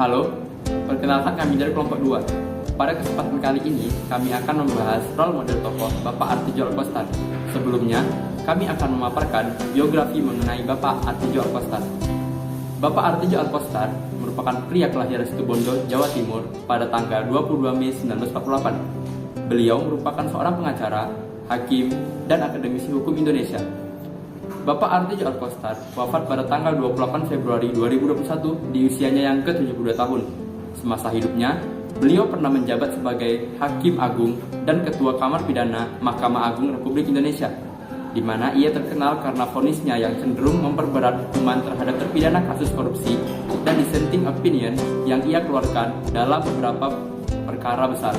Halo, perkenalkan kami dari kelompok 2. Pada kesempatan kali ini, kami akan membahas role model tokoh Bapak Artidjo Alkostar. Sebelumnya, kami akan memaparkan biografi mengenai Bapak Artidjo Alkostar. Bapak Artidjo Alkostar merupakan pria kelahiran Situbondo, Jawa Timur pada tanggal 22 Mei 1948. Beliau merupakan seorang pengacara, hakim, dan akademisi hukum Indonesia. Bapak Artidjo Alkostar wafat pada tanggal 28 Februari 2021 di usianya yang ke-72 tahun. Semasa hidupnya, beliau pernah menjabat sebagai Hakim Agung dan Ketua Kamar Pidana Mahkamah Agung Republik Indonesia, di mana ia terkenal karena vonisnya yang cenderung memperberat hukuman terhadap terpidana kasus korupsi dan dissenting opinion yang ia keluarkan dalam beberapa perkara besar.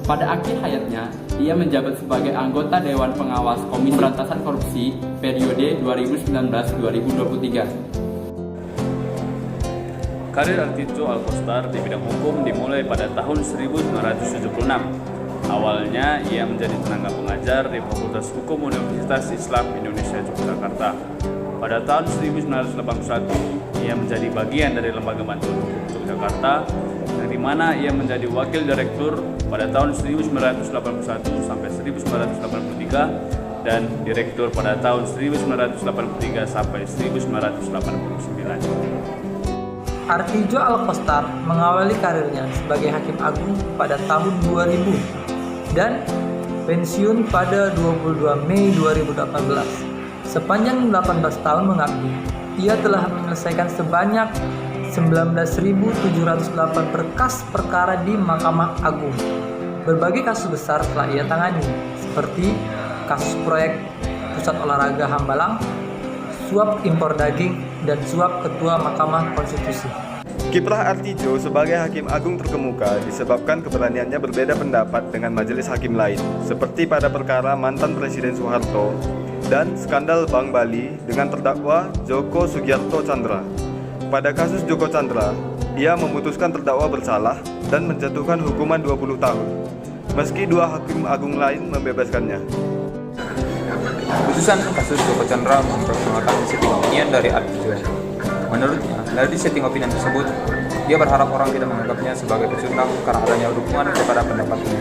Pada akhir hayatnya, ia menjabat sebagai anggota Dewan Pengawas Komisi Pemberantasan Korupsi periode 2019-2023. Karir Artidjo Alkostar di bidang hukum dimulai pada tahun 1976. Awalnya, ia menjadi tenaga pengajar di Fakultas Hukum Universitas Islam Indonesia Yogyakarta. Pada tahun 1981, ia menjadi bagian dari Lembaga Bantuan Hukum Yogyakarta, yang dimana ia menjadi wakil direktur pada tahun 1981 sampai 1983 dan direktur pada tahun 1983 sampai 1989. Artidjo Alkostar mengawali karirnya sebagai Hakim Agung pada tahun 2000 dan pensiun pada 22 Mei 2018. Sepanjang 18 tahun mengabdi, ia telah menyelesaikan sebanyak 19.708 berkas perkara di Mahkamah Agung. Berbagai kasus besar telah ia tangani, seperti kasus proyek Pusat Olahraga Hambalang, suap impor daging, dan suap Ketua Mahkamah Konstitusi. Kiprah Artidjo sebagai Hakim Agung terkemuka disebabkan keberaniannya berbeda pendapat dengan majelis hakim lain, seperti pada perkara mantan Presiden Soeharto dan skandal Bank Bali dengan terdakwa Joko Sugiarto Tjandra. Pada kasus Joko Tjandra, ia memutuskan terdakwa bersalah dan menjatuhkan hukuman 20 tahun, meski dua hakim agung lain membebaskannya. Putusan kasus Joko Tjandra memperkenalkan dissenting opinion dari Artidjo. Menurutnya, dari dissenting opinion tersebut, dia berharap orang tidak menganggapnya sebagai pecundang karena adanya dukungan kepada pendapatnya.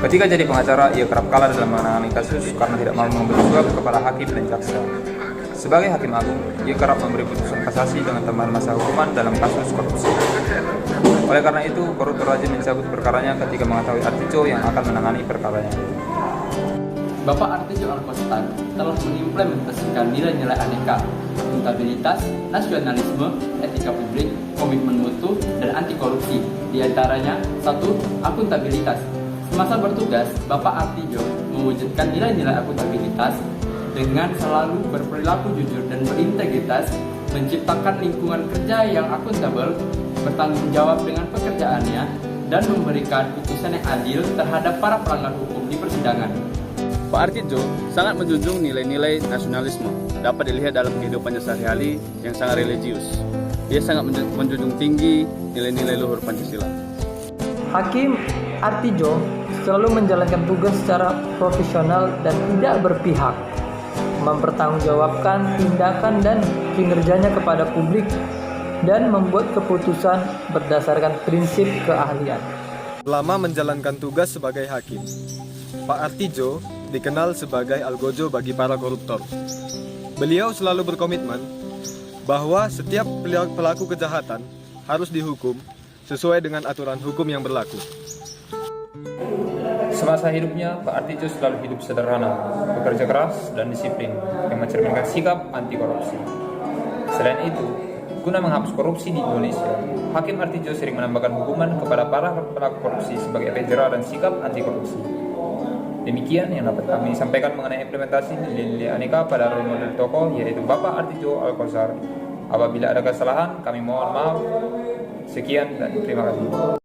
Ketika jadi pengacara, ia kerap kalah dalam menangani kasus karena tidak mau memberi suap kepada hakim dan jaksa. Sebagai Hakim Agung, ia kerap memberi putusan kasasi dengan tambahan masa hukuman dalam kasus korupsi. Oleh karena itu, koruptor rajin mencabut perkaranya ketika mengetahui Artidjo yang akan menangani perkaranya. Bapak Artidjo Alkostar telah mengimplementasikan nilai-nilai aneka, akuntabilitas, nasionalisme, etika publik, komitmen mutu, dan anti korupsi. Di antaranya, 1. Akuntabilitas. Semasa bertugas, Bapak Artidjo mewujudkan nilai-nilai akuntabilitas dengan selalu berperilaku jujur dan berintegritas, menciptakan lingkungan kerja yang akuntabel, bertanggung jawab dengan pekerjaannya, dan memberikan putusan yang adil terhadap para pelanggar hukum di persidangan. Pak Artidjo sangat menjunjung nilai-nilai nasionalisme, dapat dilihat dalam kehidupannya sehari-hari yang sangat religius. Dia sangat menjunjung tinggi nilai-nilai luhur Pancasila. Hakim Artidjo selalu menjalankan tugas secara profesional dan tidak berpihak, mempertanggungjawabkan tindakan dan kinerjanya kepada publik, dan membuat keputusan berdasarkan prinsip keahlian. Selama menjalankan tugas sebagai hakim, Pak Artidjo dikenal sebagai algojo bagi para koruptor. Beliau selalu berkomitmen bahwa setiap pelaku kejahatan harus dihukum sesuai dengan aturan hukum yang berlaku. Semasa hidupnya, Pak Artidjo selalu hidup sederhana, bekerja keras, dan disiplin, yang mencerminkan sikap anti korupsi. Selain itu, guna menghapus korupsi di Indonesia, Hakim Artidjo sering menambahkan hukuman kepada para pelaku korupsi sebagai efek jera dan sikap anti korupsi. Demikian yang dapat kami sampaikan mengenai implementasi nilai-nilai aneka pada role model tokoh, yaitu Bapak Artidjo Alkostar. Apabila ada kesalahan, kami mohon maaf. Sekian dan terima kasih.